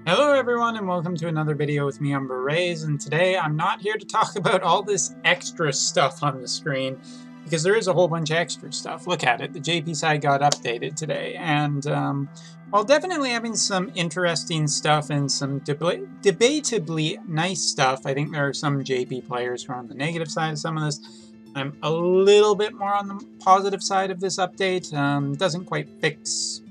Hello everyone and welcome to another video with me, Umberrays, and today I'm not here to talk about all this extra stuff on the screen, because there is a whole bunch of extra stuff. Look at it, the JP side got updated today, and while definitely having some interesting stuff and some debatably nice stuff, I think there are some JP players who are on the negative side of some of this. I'm a little bit more on the positive side of this update. Doesn't quite fix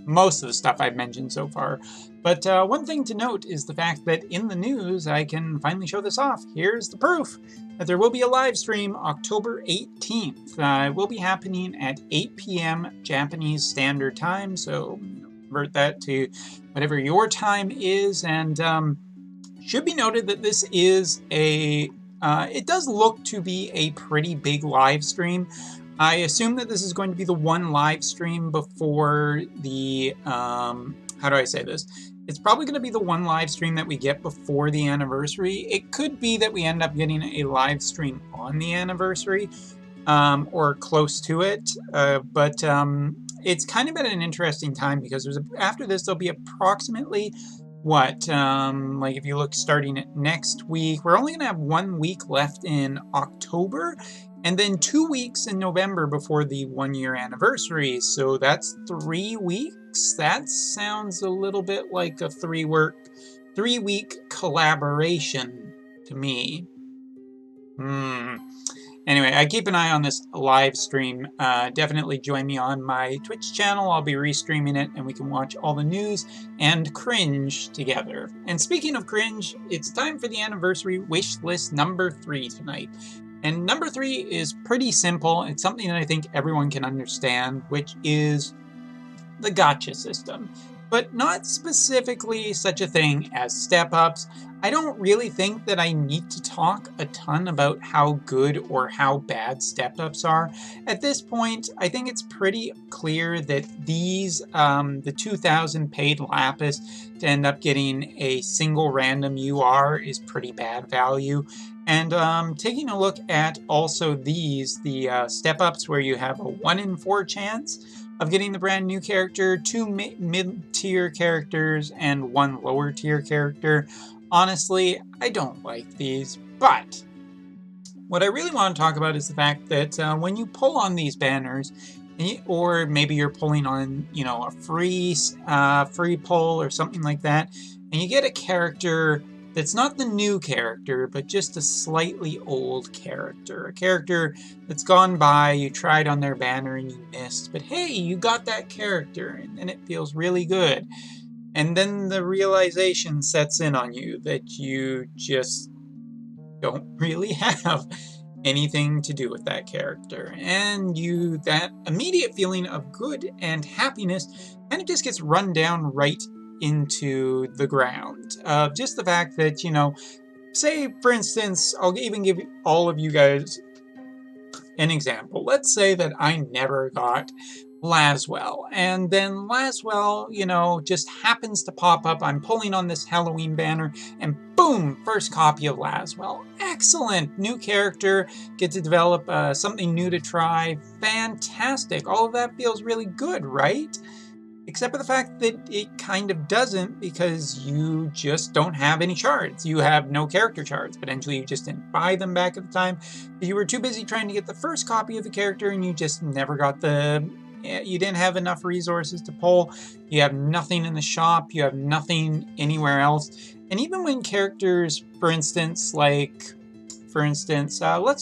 most of the stuff I've mentioned so far. But one thing to note is the fact that in the news, I can finally show this off. Here's the proof that there will be a live stream October 18th. It will be happening at 8 p.m. Japanese Standard Time, so convert that to whatever your time is. And should be noted that this is it does look to be a pretty big live stream. I assume that this is going to be the one live stream before the, how do I say this? It's probably going to be the one live stream that we get before the anniversary. It could be that we end up getting a live stream on the anniversary, or close to it. But it's kind of at an interesting time because after this, there'll be approximately like if you look starting at next week, we're only going to have 1 week left in October, and then 2 weeks in November before the 1-year anniversary. So that's 3 weeks. That sounds a little bit like a 3-week collaboration to me. Anyway, I keep an eye on this live stream. Definitely join me on my Twitch channel. I'll be restreaming it, and we can watch all the news and cringe together. And speaking of cringe, it's time for the anniversary wish list number 3 tonight. And number 3 is pretty simple. It's something that I think everyone can understand, which is the gacha system. But not specifically such a thing as step-ups. I don't really think that I need to talk a ton about how good or how bad step-ups are. At this point, I think it's pretty clear that these, the 2,000 paid lapis to end up getting a single random UR is pretty bad value. And taking a look at also these, the step-ups where you have a 1 in 4 chance of getting the brand new character, 2 mid-tier characters, and 1 lower-tier character. Honestly, I don't like these, but what I really want to talk about is the fact that when you pull on these banners, or maybe you're pulling on, a free pull or something like that, and you get a character that's not the new character, but just a slightly old character. A character that's gone by, you tried on their banner and you missed, but hey, you got that character, and then it feels really good. And then the realization sets in on you that you just don't really have anything to do with that character. And that immediate feeling of good and happiness kind of just gets run down right into the ground. Just the fact that, say, for instance, I'll even give all of you guys an example. Let's say that I never got Laswell, and then Laswell, just happens to pop up. I'm pulling on this Halloween banner, and boom, first copy of Laswell. Excellent! New character, get to develop something new to try. Fantastic! All of that feels really good, right? Except for the fact that it kind of doesn't, because you just don't have any shards. You have no character shards. Potentially you just didn't buy them back at the time. You were too busy trying to get the first copy of the character, and you just never got you didn't have enough resources to pull. You have nothing in the shop. You have nothing anywhere else. And even when characters, for instance, let's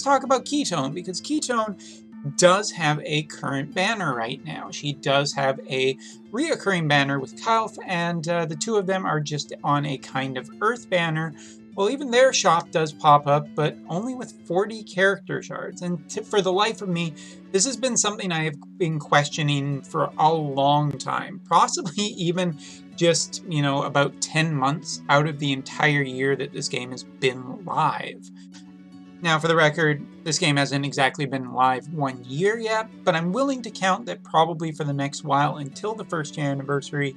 talk about Ketone, because Ketone does have a current banner right now. She does have a reoccurring banner with Kalf, and the two of them are just on a kind of Earth banner. Well, even their shop does pop up, but only with 40 character shards. And for the life of me, this has been something I have been questioning for a long time. Possibly even just, about 10 months out of the entire year that this game has been live. Now, for the record, this game hasn't exactly been live 1 year yet, but I'm willing to count that probably for the next while, until the 1st year anniversary,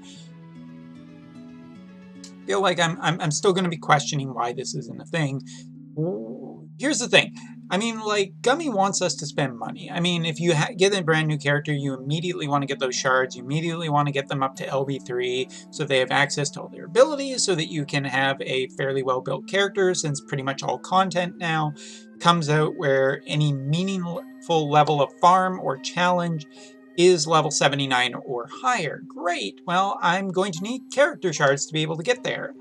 I feel like I'm still going to be questioning why this isn't a thing. Here's the thing. I mean, like, Gummy wants us to spend money. I mean, if you get a brand new character, you immediately want to get those shards. You immediately want to get them up to LB3 so they have access to all their abilities so that you can have a fairly well-built character, since pretty much all content now comes out where any meaningful level of farm or challenge is level 79 or higher. Great, well, I'm going to need character shards to be able to get there.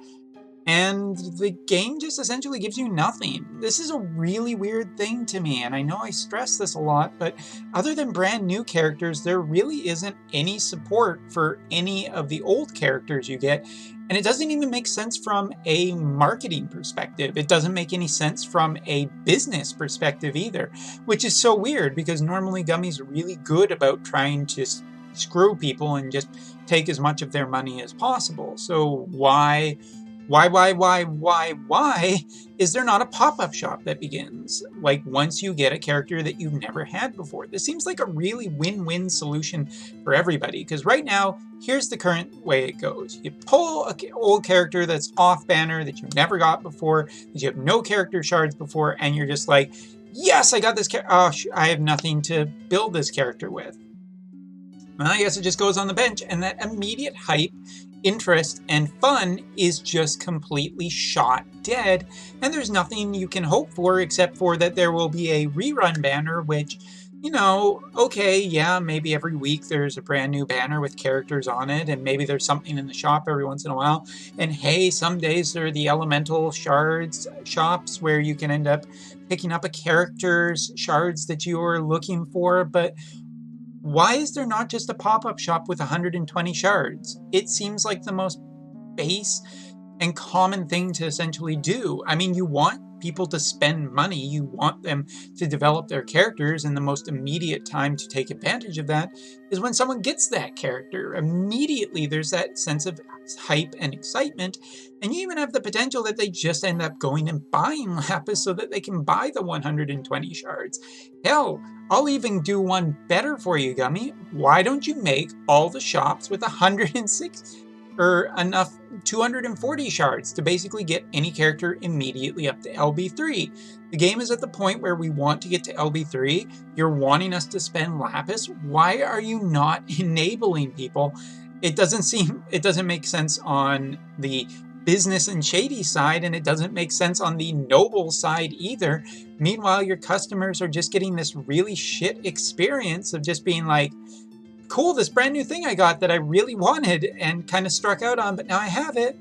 And the game just essentially gives you nothing. This is a really weird thing to me, and I know I stress this a lot, but other than brand new characters, there really isn't any support for any of the old characters you get, and it doesn't even make sense from a marketing perspective. It doesn't make any sense from a business perspective either, which is so weird because normally Gummy's really good about trying to screw people and just take as much of their money as possible. So why is there not a pop-up shop that begins, like, once you get a character that you've never had before? This seems like a really win-win solution for everybody, because right now, here's the current way it goes. You pull an old character that's off-banner that you've never got before, that you have no character shards before, and you're just like, yes, I got this character. Oh, I have nothing to build this character with. Well, I guess it just goes on the bench, and that immediate hype, interest, and fun is just completely shot dead, and there's nothing you can hope for except for that there will be a rerun banner, which, you know, okay, yeah, maybe every week there's a brand new banner with characters on it, and maybe there's something in the shop every once in a while, and hey, some days there are the elemental shards shops where you can end up picking up a character's shards that you are looking for, but why is there not just a pop-up shop with 120 shards? It seems like the most base and common thing to essentially do. I mean, you want people to spend money, you want them to develop their characters, and the most immediate time to take advantage of that is when someone gets that character. Immediately there's that sense of hype and excitement, and you even have the potential that they just end up going and buying Lapis so that they can buy the 120 shards. Hell, I'll even do one better for you, Gummy. Why don't you make all the shops with 106 or enough 240 shards to basically get any character immediately up to LB3. The game is at the point where we want to get to LB3. You're wanting us to spend Lapis. Why are you not enabling people? It doesn't make sense on the business and shady side, and it doesn't make sense on the noble side either. Meanwhile, your customers are just getting this really shit experience of just being like, cool, this brand new thing I got that I really wanted and kind of struck out on, but now I have it.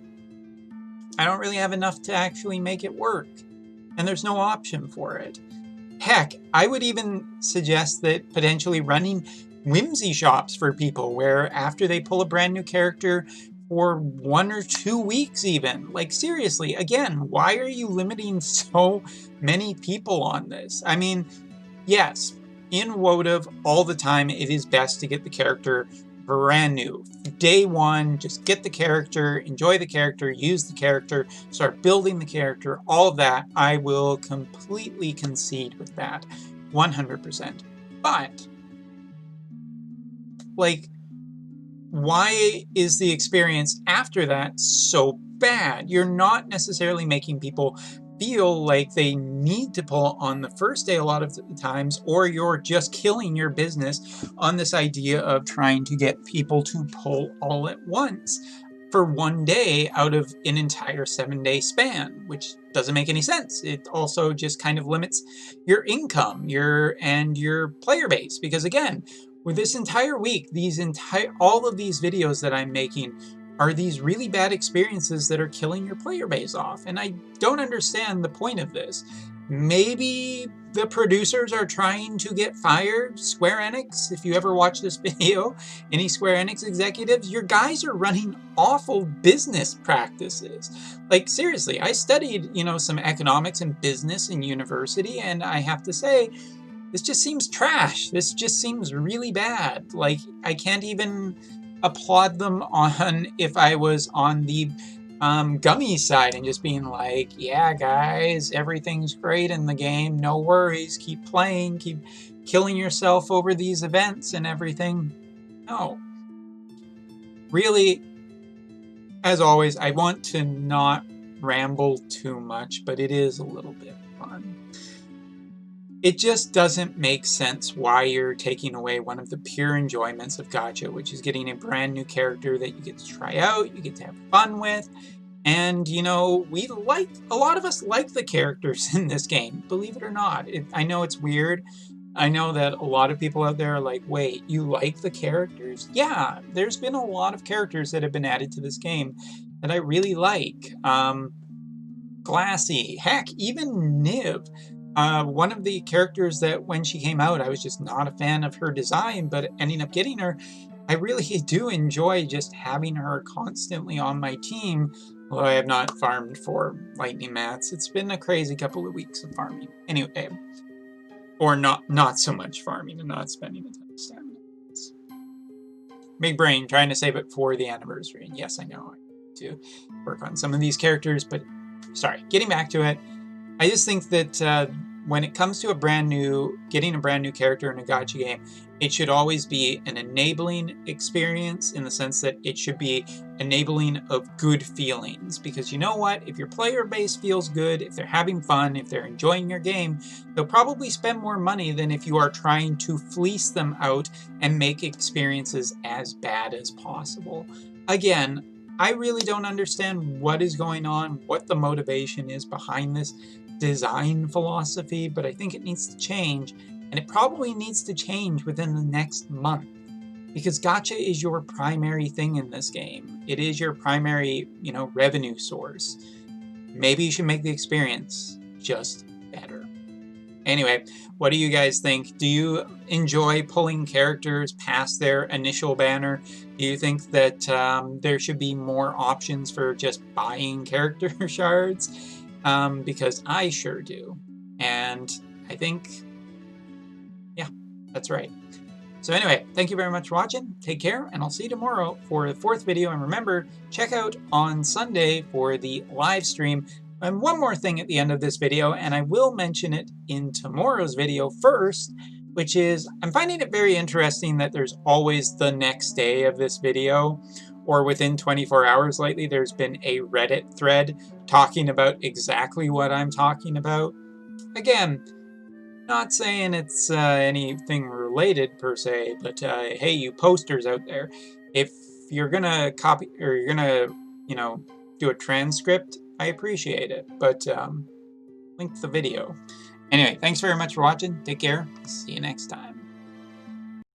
I don't really have enough to actually make it work, and there's no option for it. Heck, I would even suggest that potentially running whimsy shops for people, where after they pull a brand new character for 1 or 2 weeks even, like, seriously, again, why are you limiting so many people on this? I mean, yes, in WOTUV, all the time, it is best to get the character brand new. Day one, just get the character, enjoy the character, use the character, start building the character, all of that. I will completely concede with that, 100%. But, like, why is the experience after that so bad? You're not necessarily making people feel like they need to pull on the first day a lot of the times, or you're just killing your business on this idea of trying to get people to pull all at once for one day out of an entire 7-day span, which doesn't make any sense. It also just kind of limits your income, and your player base, because again, with this entire week, all of these videos that I'm making are these really bad experiences that are killing your player base off, and I don't understand the point of this. Maybe the producers are trying to get fired. Square Enix, if you ever watch this video, any Square Enix executives, your guys are running awful business practices. Like, seriously, I studied, some economics and business in university, and I have to say, this just seems trash. This just seems really bad. Like, I can't even applaud them on if I was on the Gummy side and just being like, yeah, guys, everything's great in the game. No worries. Keep playing. Keep killing yourself over these events and everything. No. Really, as always, I want to not ramble too much, but it is a little bit fun. It just doesn't make sense why you're taking away one of the pure enjoyments of Gacha, which is getting a brand new character that you get to try out, you get to have fun with. And, you know, a lot of us like the characters in this game, believe it or not. I know it's weird. I know that a lot of people out there are like, wait, you like the characters? Yeah, there's been a lot of characters that have been added to this game that I really like. Glassy, heck, even Niv. One of the characters that when she came out, I was just not a fan of her design, but ending up getting her, I really do enjoy just having her constantly on my team, although I have not farmed for lightning mats. It's been a crazy couple of weeks of farming. Anyway, or not so much farming and not spending a ton of stamina. Big brain, trying to save it for the anniversary. And yes, I know I need to work on some of these characters, but sorry, getting back to it, I just think that when it comes to getting a brand new character in a gacha game, it should always be an enabling experience in the sense that it should be enabling of good feelings. Because you know what? If your player base feels good, if they're having fun, if they're enjoying your game, they'll probably spend more money than if you are trying to fleece them out and make experiences as bad as possible. Again, I really don't understand what is going on, what the motivation is behind this design philosophy, but I think it needs to change, and it probably needs to change within the next month, because gacha is your primary thing in this game. It is your primary, revenue source. Maybe you should make the experience just better. Anyway, what do you guys think? Do you enjoy pulling characters past their initial banner? Do you think that there should be more options for just buying character shards? Because I sure do. And I think, yeah, that's right. So anyway, thank you very much for watching. Take care, and I'll see you tomorrow for the 4th video. And remember, check out on Sunday for the live stream. And one more thing at the end of this video, and I will mention it in tomorrow's video first, which is I'm finding it very interesting that there's always the next day of this video, or within 24 hours lately. There's been a Reddit thread talking about exactly what I'm talking about. Again, not saying it's anything related per se, but hey, you posters out there, if you're gonna copy or you're gonna, do a transcript, I appreciate it, but link the video. Anyway, thanks very much for watching. Take care. See you next time.